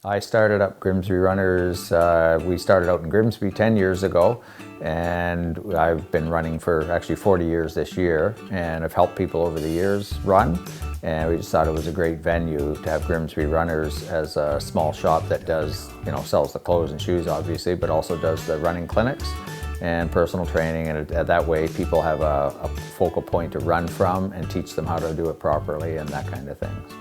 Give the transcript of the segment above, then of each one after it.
I started up Grimsby Runners, we started out in Grimsby 10 years ago, and I've been running for actually 40 years this year, and I've helped people over the years run, and we just thought it was a great venue to have Grimsby Runners as a small shop that does, sells the clothes and shoes obviously, but also does the running clinics and personal training, and that way people have a focal point to run from and teach them how to do it properly and that kind of things.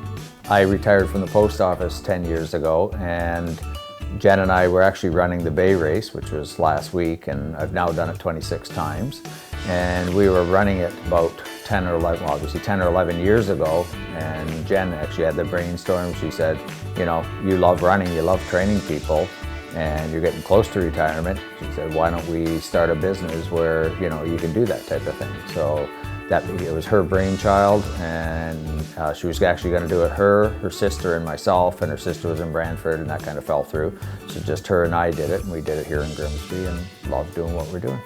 I retired from the post office 10 years ago, and Jen and I were actually running the Bay Race, which was last week, and I've now done it 26 times. And we were running it about 10 or 11, well, obviously 10 or 11 years ago, and Jen actually had the brainstorm. She said, you love running, you love training people, and you're getting close to retirement. She said, why don't we start a business where, you can do that type of thing. So it was her brainchild, and she was actually going to do it, her sister and myself, and her sister was in Brantford, and that kind of fell through. So just her and I did it, and we did it here in Grimsby, and love doing what we're doing.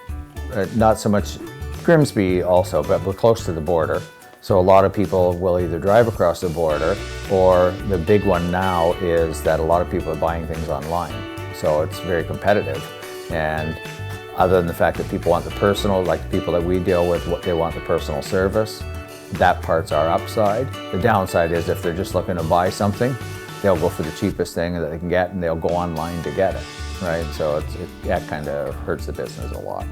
Not so much Grimsby also, but we're close to the border. So a lot of people will either drive across the border, or the big one now is that a lot of people are buying things online. So it's very competitive. And other than the fact that people want the personal, like the people that we deal with, they want the personal service. That part's our upside. The downside is if they're just looking to buy something, they'll go for the cheapest thing that they can get, and they'll go online to get it, right? So that kind of hurts the business a lot.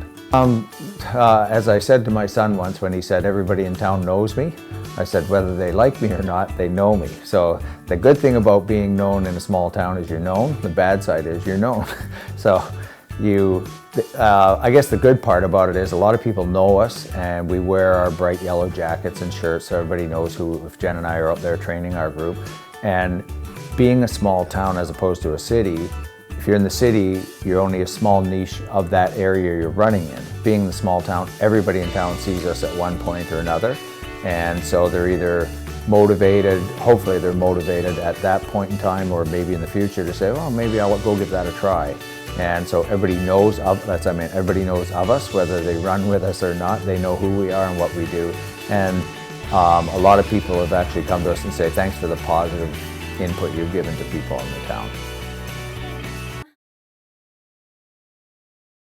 As I said to my son once when he said, everybody in town knows me, I said, whether they like me or not, they know me. So the good thing about being known in a small town is you're known. The bad side is you're known. So I guess the good part about it is a lot of people know us, and we wear our bright yellow jackets and shirts so everybody knows if Jen and I are out there training our group. And being a small town as opposed to a city, if you're in the city, you're only a small niche of that area you're running in. Being in the small town, everybody in town sees us at one point or another, and so they're either motivated, hopefully they're motivated at that point in time, or maybe in the future to say, well, maybe I'll go give that a try. And so everybody knows everybody knows of us, whether they run with us or not. They know who we are and what we do. And a lot of people have actually come to us and say, thanks for the positive input you've given to people in the town.